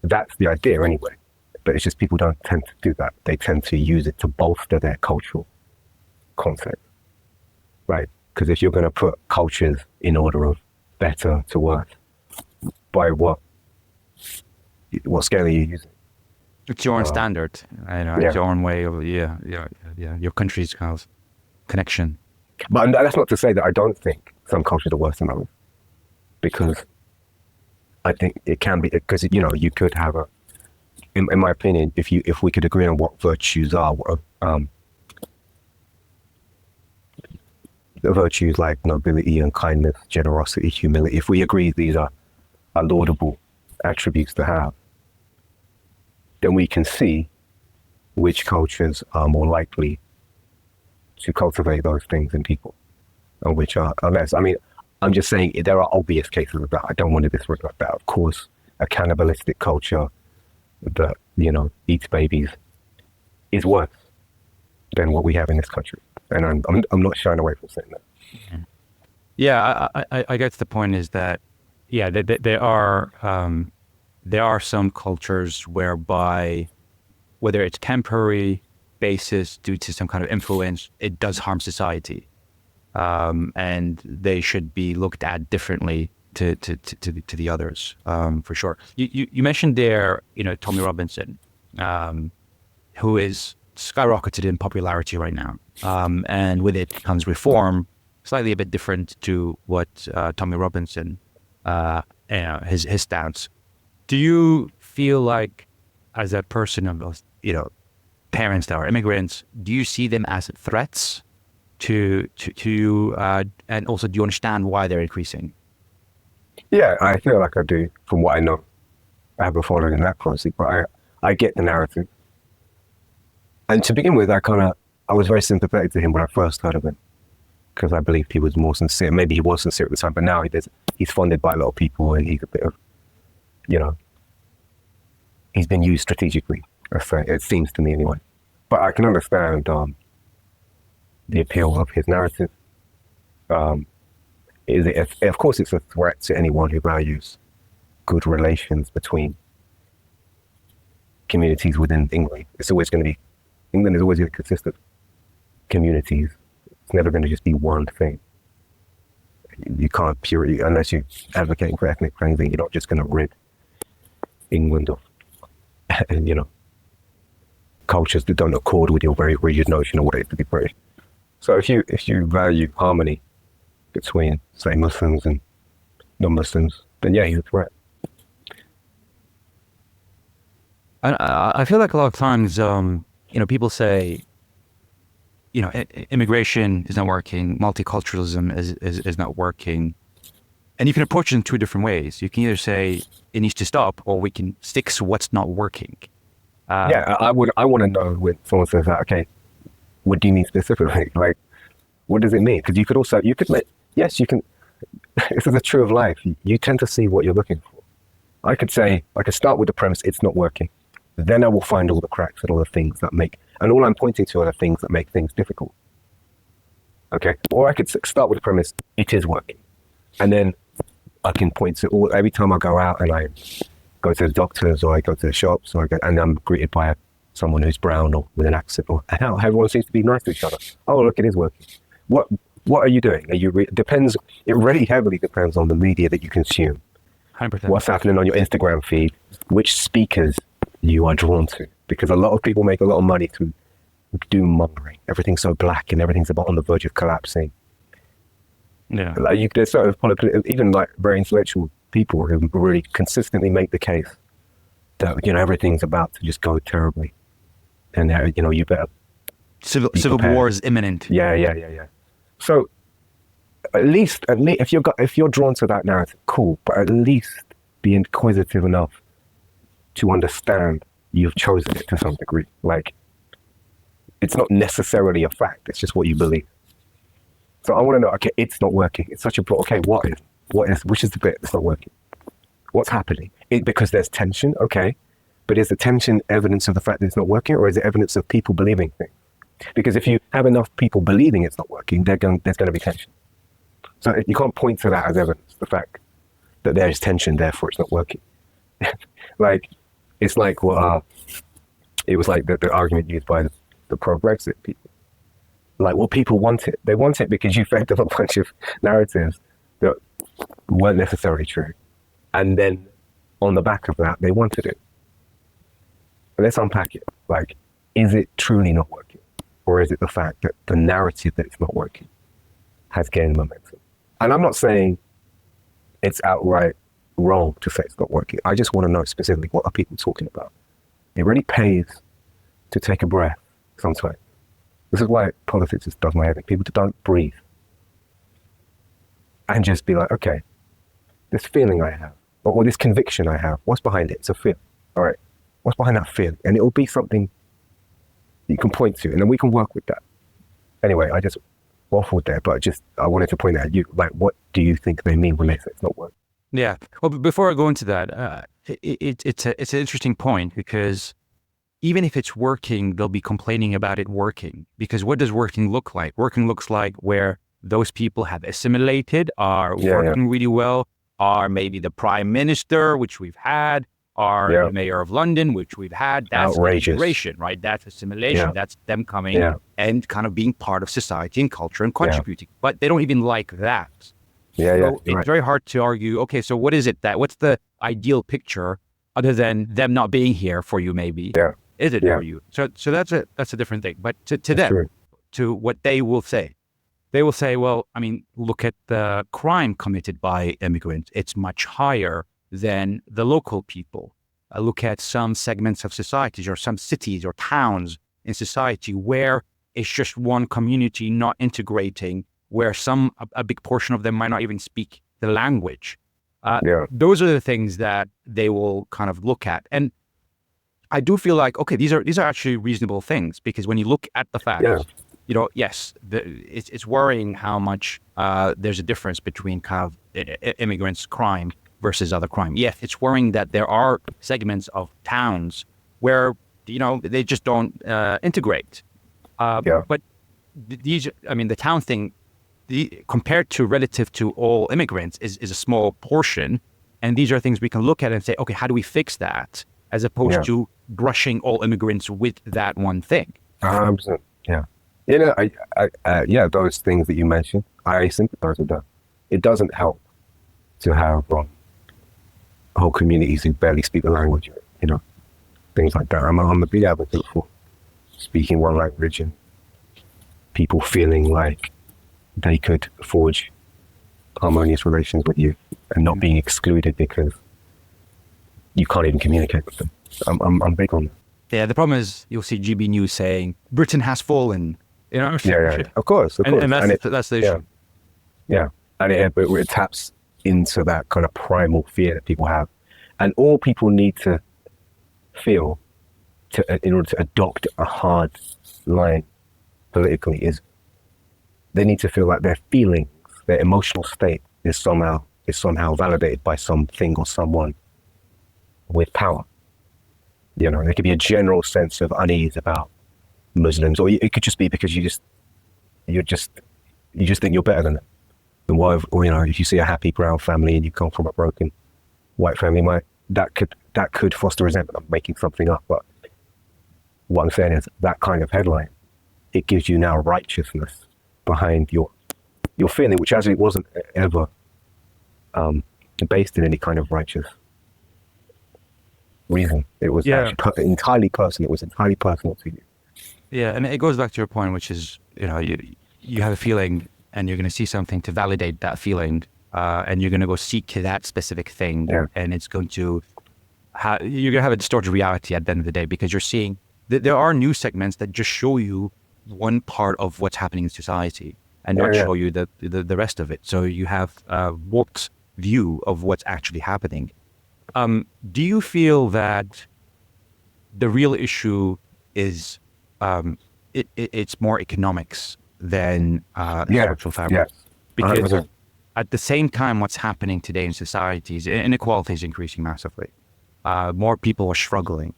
That's the idea anyway. But it's just people don't tend to do that. They tend to use it to bolster their cultural concept, right? Because if you're going to put cultures in order of better to worse, by what scale are you using? It's your own standard. It's your own way of your country's kind of connection. But that's not to say that I don't think some cultures are worse than others, because I think it can be, because you could have in my opinion, if we could agree on what virtues are, the virtues like nobility and kindness, generosity, humility, if we agree these are laudable attributes to have, then we can see which cultures are more likely to cultivate those things in people and which are less. I mean, I'm just saying there are obvious cases of that. I don't want to disregard that. Of course, a cannibalistic culture that, eats babies is worse than what we have in this country. And I'm not shying away from saying that. Yeah, I guess the point is that, there are some cultures whereby, whether it's temporary basis due to some kind of influence, it does harm society, and they should be looked at differently to the others, for sure. You mentioned there, Tommy Robinson, who is skyrocketed in popularity right now, and with it comes reform, slightly a bit different to what Tommy Robinson, his stance. Do you feel like, as a person of parents that are immigrants, do you see them as threats to and also do you understand why they're increasing? Yeah, I feel like I do, from what I know. I haven't followed in that closely, but I get the narrative. And to begin with, I was very sympathetic to him when I first heard of him, because I believed he was more sincere. Maybe he was sincere at the time, but now he's funded by a lot of people, and he's a bit of, he's been used strategically. It seems to me anyway. But I can understand the appeal of his narrative. Of course, it's a threat to anyone who values good relations between communities within England. England is always going to consist of communities. It's never going to just be one thing. You can't unless you're advocating for ethnic cleansing, you're not just going to rid England of, cultures that don't accord with your very rigid notion of what it is to be British. So if you value harmony between, say, Muslims and non-Muslims, then yeah, you're correct. I feel like a lot of times, people say, immigration is not working, multiculturalism is not working. And you can approach it in two different ways. You can either say it needs to stop, or we can fix what's not working. I want to know when someone says that, okay, what do you mean specifically? Like, what does it mean? Because you could make, yes, you can, this is the true of life. You tend to see what you're looking for. I could start with the premise, it's not working. Then I will find all the cracks and all the things that and all I'm pointing to are the things that make things difficult. Okay? Or I could start with the premise, it is working. And then I can point to every time I go out and I go to the doctors or I go to the shops and I'm greeted by someone who's brown or with an accent, or how everyone seems to be nice to each other. Oh, look, it is working. What are you doing? It really heavily depends on the media that you consume. 100%. What's happening on your Instagram feed, which speakers you are drawn to, because a lot of people make a lot of money through doom mongering. Everything's so black and everything's about on the verge of collapsing. Yeah. Like there's sort of even like very intellectual people who really consistently make the case that everything's about to just go terribly, and you better. Civil war is imminent. Yeah. So at least if you're drawn to that narrative, cool. But at least be inquisitive enough to understand you've chosen it to some degree. Like, it's not necessarily a fact. It's just what you believe. So I want to know, okay, it's not working. It's such a broad, okay, which is the bit that's not working? What's happening? Because there's tension, okay. But is the tension evidence of the fact that it's not working, or is it evidence of people believing things? Because if you have enough people believing it's not working, there's going to be tension. So you can't point to that as evidence, the fact that there is tension, therefore it's not working. It's like it was like the argument used by the pro-Brexit people. Like, well, people want it. They want it because you fed them a bunch of narratives that weren't necessarily true. And then on the back of that, they wanted it. But let's unpack it. Like, is it truly not working? Or is it the fact that the narrative that it's not working has gained momentum? And I'm not saying it's outright wrong to say it's not working. I just want to know specifically, what are people talking about? It really pays to take a breath sometimes. This is why politics just does my head in. People don't breathe and just be like, okay, this feeling I have, or this conviction I have, what's behind it? It's a fear. All right, what's behind that feeling? And it'll be something you can point to, and then we can work with that. Anyway, I just waffled there, but I wanted to point out at you, like, what do you think they mean when they say it's not working? Yeah. Well, before I go into that, it's an interesting point, because even if it's working, they'll be complaining about it working. Because what does working look like? Working looks like where those people have assimilated, are working really well, are maybe the prime minister, which we've had, are the mayor of London, which we've had. That's integration, right? That's assimilation. Yeah. That's them coming and kind of being part of society and culture and contributing. Yeah. But they don't even like that. So it's very hard to argue, okay, so what's the ideal picture other than them not being here for you, maybe? Yeah. Is it for you? So that's a different thing. But to them, true. To what they will say, well, I mean, look at the crime committed by immigrants. It's much higher than the local people. Look at some segments of societies or some cities or towns in society where it's just one community not integrating, where a big portion of them might not even speak the language. Those are the things that they will kind of look at. And I do feel like, okay, these are actually reasonable things, because when you look at the facts, yes, it's worrying how much there's a difference between kind of immigrants' crime versus other crime. Yes, it's worrying that there are segments of towns where, they just don't integrate. But the town thing, compared to relative to all immigrants, is a small portion. And these are things we can look at and say, okay, how do we fix that? As opposed to brushing all immigrants with that one thing. 100%. Yeah. Those things that you mentioned, I sympathize with that. It doesn't help to have whole communities who barely speak the language, things like that. I'm a big advocate for speaking one language and people feeling like they could forge harmonious relations with you and not being excluded because you can't even communicate with them. I'm big on that. Yeah, the problem is you'll see GB News saying Britain has fallen. You know? Yeah. Of course. And that's the issue. Yeah. And it taps into that kind of primal fear that people have. And all people need to feel in order to adopt a hard line politically is they need to feel like their feelings, their emotional state is somehow validated by something or someone with power. You know, there could be a general sense of unease about Muslims, or it could just be because you just think you're better than them. Or you know, if you see a happy brown family and you come from a broken white family, that could foster resentment. I'm making something up, but what I'm saying is that kind of headline, it gives you now righteousness behind your feeling, which actually wasn't ever based in any kind of righteous reason. It was actually entirely personal. It was entirely personal to you. Yeah, and it goes back to your point, which is, you know, you have a feeling and you're going to see something to validate that feeling, and you're going to go seek that specific thing, and it's going to you're going to have a distorted reality at the end of the day, because you're seeing there are news segments that just show you one part of what's happening in society and not show you the rest of it. So you have a warped view of what's actually happening. Do you feel that the real issue is it's more economics than social fabric? Yes. Because 100%. At the same time, what's happening today in societies, inequality is increasing massively. More people are struggling.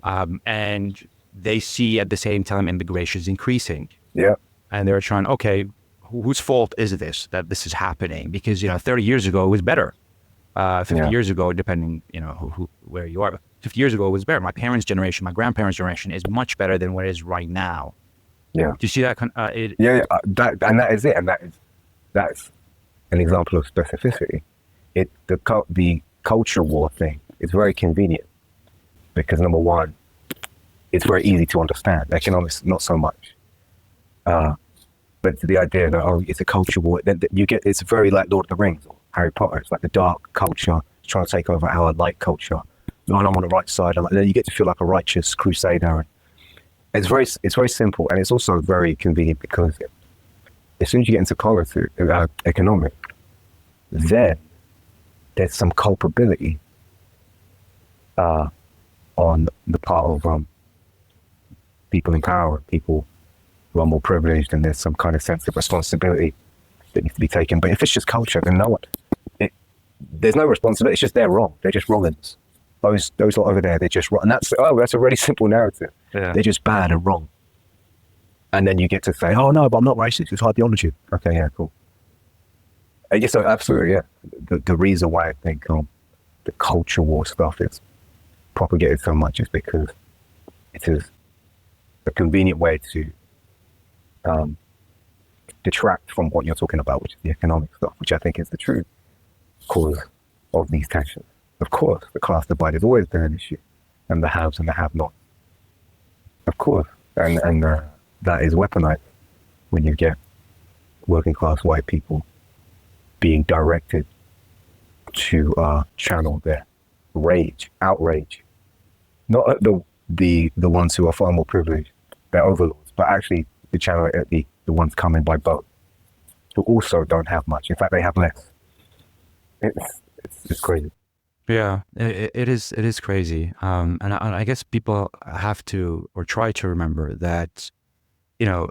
And they see at the same time immigration is increasing. Yeah. And they're trying, okay, whose fault is this, that this is happening? Because, you know, 30 years ago it was better. 50 years ago, depending, you know, where you are. 50 years ago it was better. My parents' generation, my grandparents' generation is much better than what it is right now. Yeah. Do you see that? That is it. And that's an example of specificity. The culture war thing is very convenient because, number one, it's very easy to understand. Economics, not so much. But the idea that, it's a culture war, then it's very like Lord of the Rings or Harry Potter. It's like the dark culture trying to take over our light culture. And I'm on the right side. And then you get to feel like a righteous crusader. And it's very simple, and it's also very convenient because as soon as you get into politics, economic, then there's some culpability on the part of people in power, people who are more privileged, and there's some kind of sense of responsibility that needs to be taken. But if it's just culture, then there's no responsibility. It's just they're wrong. They're just wrongins. Those lot over there, they're just wrong. And that's a really simple narrative. Yeah. They're just bad and wrong. And then you get to say, oh no, but I'm not racist. It's ideology. Okay, yeah, cool. Yes, so absolutely, yeah. The reason why I think the culture war stuff is propagated so much is because it is a convenient way to detract from what you're talking about, which is the economic stuff, which I think is the true cause of these tensions. Of course, the class divide has always been an issue, and the haves and the have-nots. Of course, and that is weaponized when you get working class white people being directed to channel their outrage, not at the ones who are far more privileged, their overlords, but actually to channel it at the ones coming by boat, who also don't have much. In fact, they have less. It's crazy. Yeah, it is crazy. And I guess people have to, or try to remember that, you know,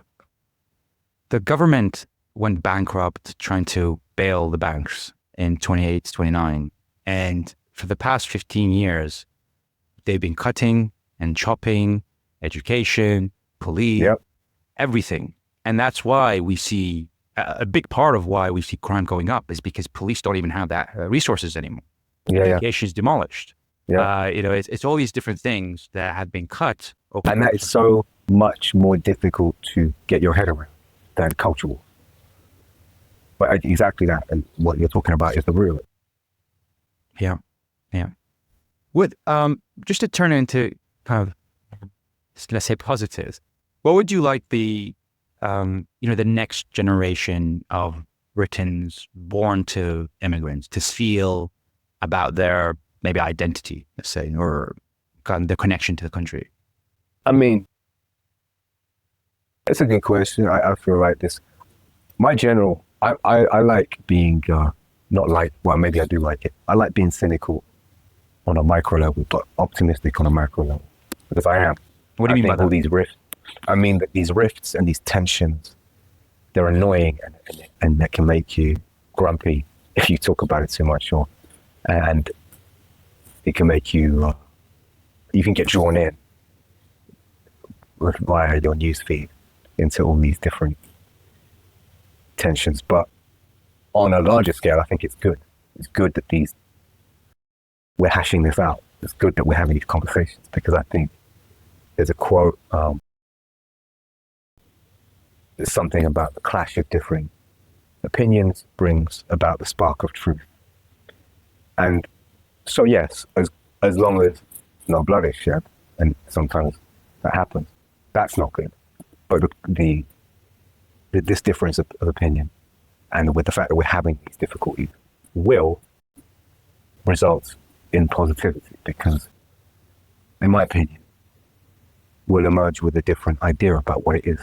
the government went bankrupt trying to bail the banks in 28, 29. And for the past 15 years, they've been cutting and chopping education, police, everything. And that's why we see, a big part of why we see crime going up is because police don't even have that resources anymore. Education is demolished. You know, it's all these different things that have been cut. And that is so much more difficult to get your head around than cultural. But exactly that, and what you're talking about is the real. Yeah. With just to turn into kind of let's say positives. What would you like the the next generation of Britons born to immigrants to feel about their maybe identity, let's say, or kind of the connection to the country? I mean, it's a good question. I feel like this. I like being, not like, well, maybe I do like it. I like being cynical on a micro level, but optimistic on a macro level. Because I am. What do you mean by that? All these rifts, I mean, that these rifts and these tensions, they're annoying and that can make you grumpy if you talk about it too much, and it can make you, you can get drawn in via your newsfeed into all these different tensions. But on a larger scale, I think it's good. It's good that we're hashing this out. It's good that we're having these conversations, because I think there's a quote, there's something about the clash of differing opinions brings about the spark of truth. And so yes, as long as no blood is shed, and sometimes that happens, that's not good. But this difference of opinion, and with the fact that we're having these difficulties, will result in positivity, because, in my opinion, we'll emerge with a different idea about what it is,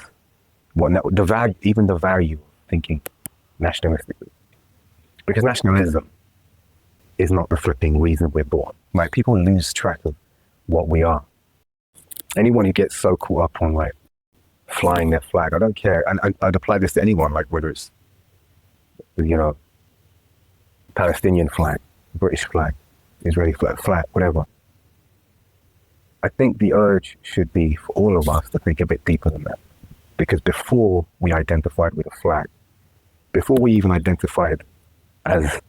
even the value of thinking nationalistically. Because nationalism is not the flipping reason we're born. Like, people lose track of what we are. Anyone who gets so caught up on like flying their flag, I don't care, and I'd apply this to anyone, like whether it's, Palestinian flag, British flag, Israeli flag, whatever. I think the urge should be for all of us to think a bit deeper than that. Because before we identified with a flag, before we even identified as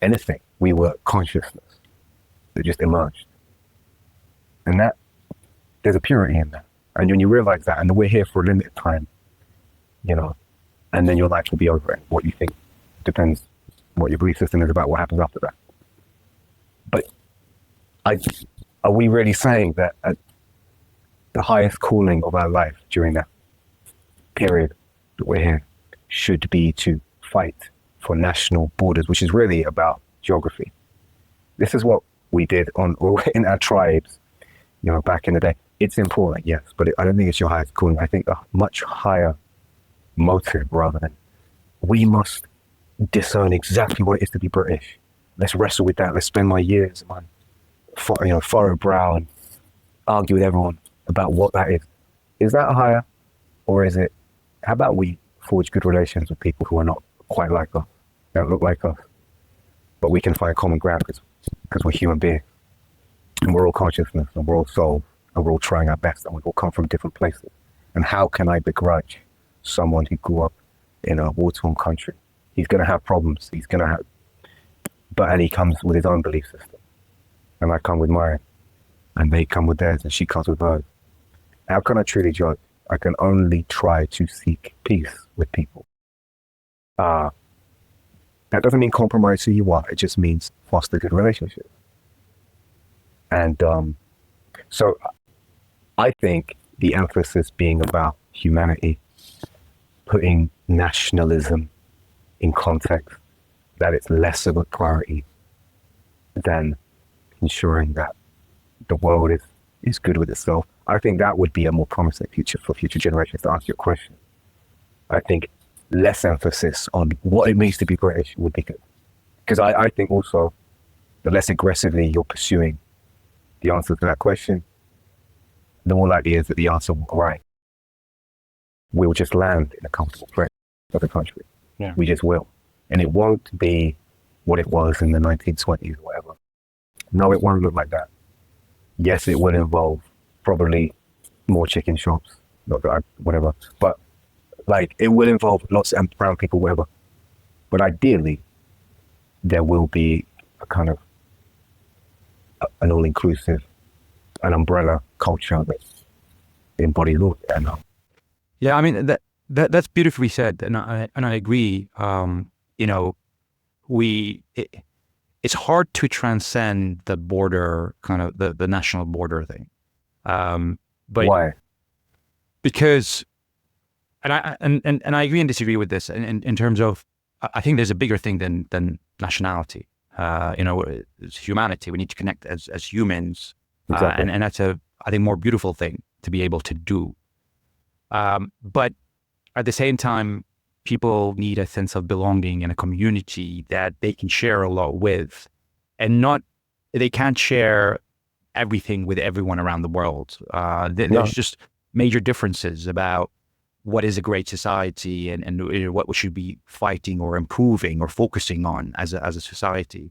anything, we were consciousness that just emerged. And that, there's a purity in that. And when you realize that, and we're here for a limited time, and then your life will be over, and what you think depends what your belief system is about what happens after that. But are we really saying that at the highest calling of our life during that period that we're here should be to fight for national borders, which is really about geography? This is what we did in our tribes, back in the day. It's important, yes, but I don't think it's your highest calling. I think a much higher motive, rather than we must discern exactly what it is to be British. Let's wrestle with that. Let's spend my years on furrow brow and argue with everyone about what that is. Is that higher, or is it? How about we forge good relations with people who are not quite like us, don't look like us, but we can find common ground because we're human beings, and we're all consciousness, and we're all soul, and we're all trying our best, and we all come from different places. And how can I begrudge someone who grew up in a war-torn country? He's going to have problems. And he comes with his own belief system, and I come with mine, and they come with theirs, and she comes with hers. How can I truly judge? I can only try to seek peace with people. That doesn't mean compromise who you are. It just means foster good relationships. And so I think the emphasis being about humanity, putting nationalism in context, that it's less of a priority than ensuring that the world is good with itself. I think that would be a more promising future for future generations, to answer your question. I think less emphasis on what it means to be British would be good. Because I think also the less aggressively you're pursuing the answer to that question, the more likely is that the answer will arrive. We'll just land in a comfortable place of the country. Yeah. We just will. And it won't be what it was in the 1920s or whatever. No, it won't look like that. Yes, it will involve probably more chicken shops, whatever. But like, it will involve lots of brown people, whatever. But ideally, there will be a kind of an all-inclusive, an umbrella culture that embodies all. Yeah, I mean that's beautifully said, and I agree. It's hard to transcend the border, kind of the national border thing. But why? because, and I agree and disagree with this in terms of, I think there's a bigger thing than nationality. It's humanity. We need to connect as humans, Exactly. and that's I think more beautiful thing to be able to do. But at the same time, people need a sense of belonging in a community that they can share a lot with, and they can't share everything with everyone around the world. There's just major differences about what is a great society and what we should be fighting or improving or focusing on as a society.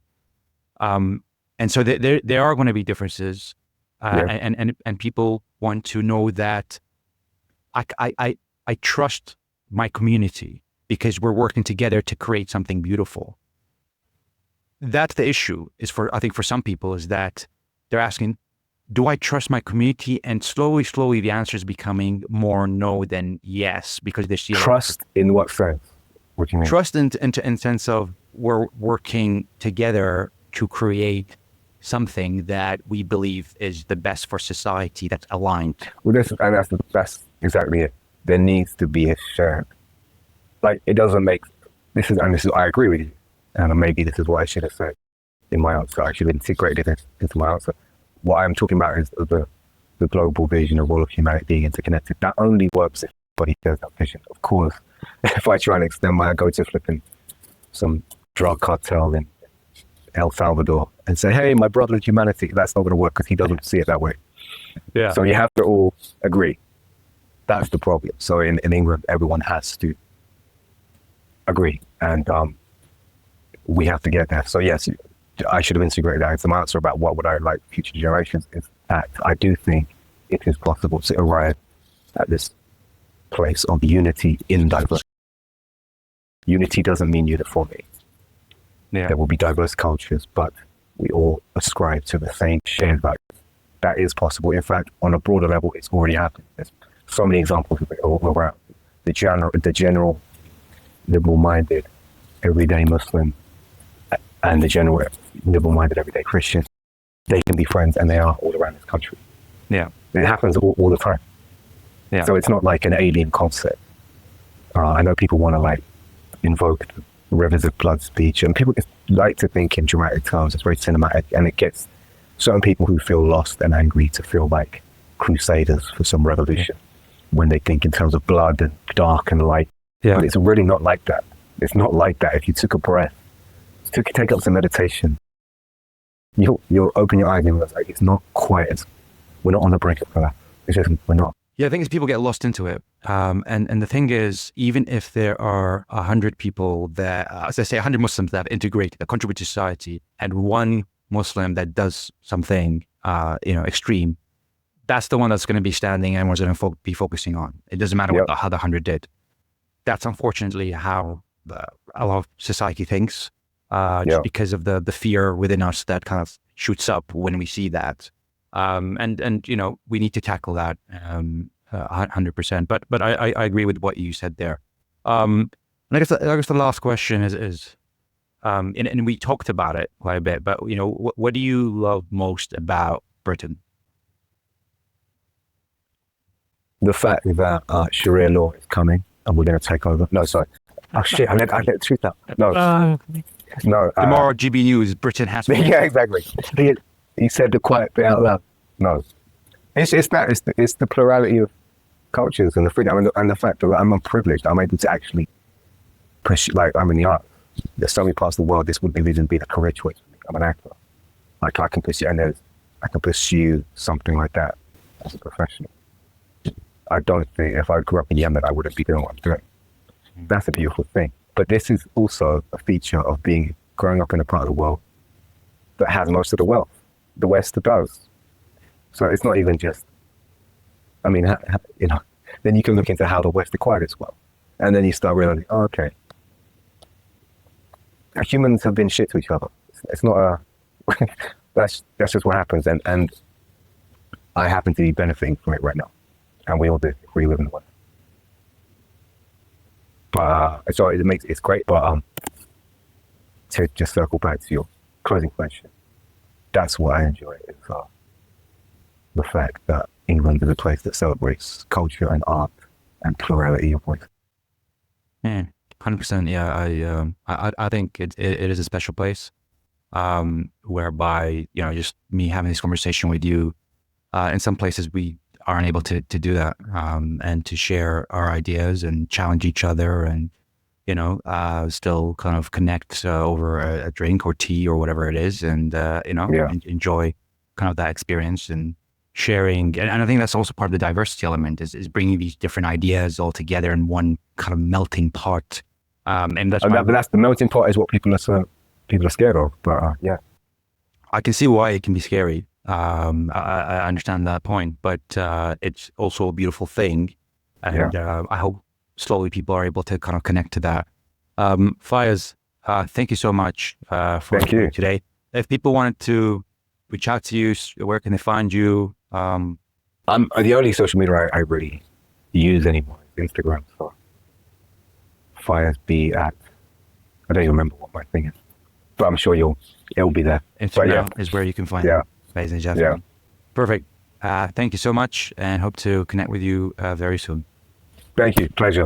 And so there are going to be differences, and people want to know that I trust my community because we're working together to create something beautiful. That's the issue I think for some people is that they're asking, do I trust my community? And slowly the answer is becoming more no than yes, because they see trust in what sense? What do you mean? Trust in sense of we're working together to create something that we believe is the best for society, that's aligned. Well, that's exactly it. There needs to be a shared. Like, it doesn't make this is I agree with you, and maybe this is what I should have said in my answer. I should have integrated it into my answer. What I'm talking about is the global vision of all of humanity being interconnected. That only works if everybody shares that vision. Of course, if I try and extend I go to flipping some drug cartel in El Salvador and say, hey, my brother is humanity, that's not going to work because he doesn't see it that way. Yeah. So you have to all agree. That's the problem. So in England, everyone has to agree, and we have to get there. So yes, I should have integrated that into my answer about what would I like future generations. Is that I do think it is possible to arrive at this place of unity in diversity. Unity doesn't mean uniformity. Yeah. There will be diverse cultures, but we all ascribe to the same shared values. That is possible. In fact, on a broader level, it's already happened. There's so many examples of it all around. The general liberal-minded everyday Muslim and the general liberal-minded everyday Christian, they can be friends, and they are all around this country. Yeah. It happens all the time. Yeah. So it's not like an alien concept. I know people want to invoke the rivers of blood speech, and people like to think in dramatic terms. It's very cinematic, and it gets certain people who feel lost and angry to feel like crusaders for some revolution when they think in terms of blood and dark and light. Yeah. But it's really not like that. It's not like that. If you took a breath, take up some meditation, you'll open your eyes and realize it's not quite as, we're not on the brink of that. It's just, we're not. Yeah, I think people get lost into it. And the thing is, even if there are 100 people that, as I say, 100 Muslims that have integrated, that contribute to society, and one Muslim that does something, extreme, that's the one that's going to be standing and we're going to be focusing on. It doesn't matter how the 100 did. That's unfortunately how a lot of society thinks, just because of the fear within us that kind of shoots up when we see that. And we need to tackle that 100%. But I agree with what you said there. And I guess the last question is and we talked about it quite a bit, but what do you love most about Britain? The fact that Sharia law is coming and we're going to take over. No, sorry. Oh shit! I let the truth out. No. Tomorrow, GB News, Britain has. Yeah, exactly. He said the quiet bit out loud. No, it's that. It's the plurality of cultures and the freedom and the fact that I'm privileged. I'm able to actually push. Like, I'm in the arts. There's so many parts of the world this would even be the career choice. I'm an actor. Like, I can pursue, I can pursue something like that as a professional. I don't think if I grew up in Yemen, I wouldn't be doing what I'm doing. That's a beautiful thing. But this is also a feature of growing up in a part of the world that has most of the wealth. The West does. So it's not even just, then you can look into how the West acquired its wealth. And then you start realizing, okay, humans have been shit to each other. It's not that's just what happens. And I happen to be benefiting from it right now. And we all do if we live in the West. But so it's great. But to just circle back to your closing question, that's what I enjoy is the fact that England is a place that celebrates culture and art and plurality of voice. Yeah, 100%. Yeah, I think it is a special place, whereby, just me having this conversation with you, in some places we aren't able to do that, and to share our ideas and challenge each other, and still kind of connect over a drink or tea or whatever it is, and enjoy kind of that experience and sharing. And I think that's also part of the diversity element, is bringing these different ideas all together in one kind of melting pot. And that's but that's the melting pot is what people are scared of. But yeah, I can see why it can be scary. I understand that point, but it's also a beautiful thing, and I hope slowly people are able to kind of connect to that. Fayez, thank you so much for today. If people wanted to reach out to you, where can they find you? I'm the only social media I really use anymore is Instagram. So Fayez B at, I don't even remember what my thing is, but I'm sure it'll be there. Instagram is where you can find Fayez and Jeff. Yeah. Perfect. Thank you so much, and hope to connect with you very soon. Thank you. Pleasure.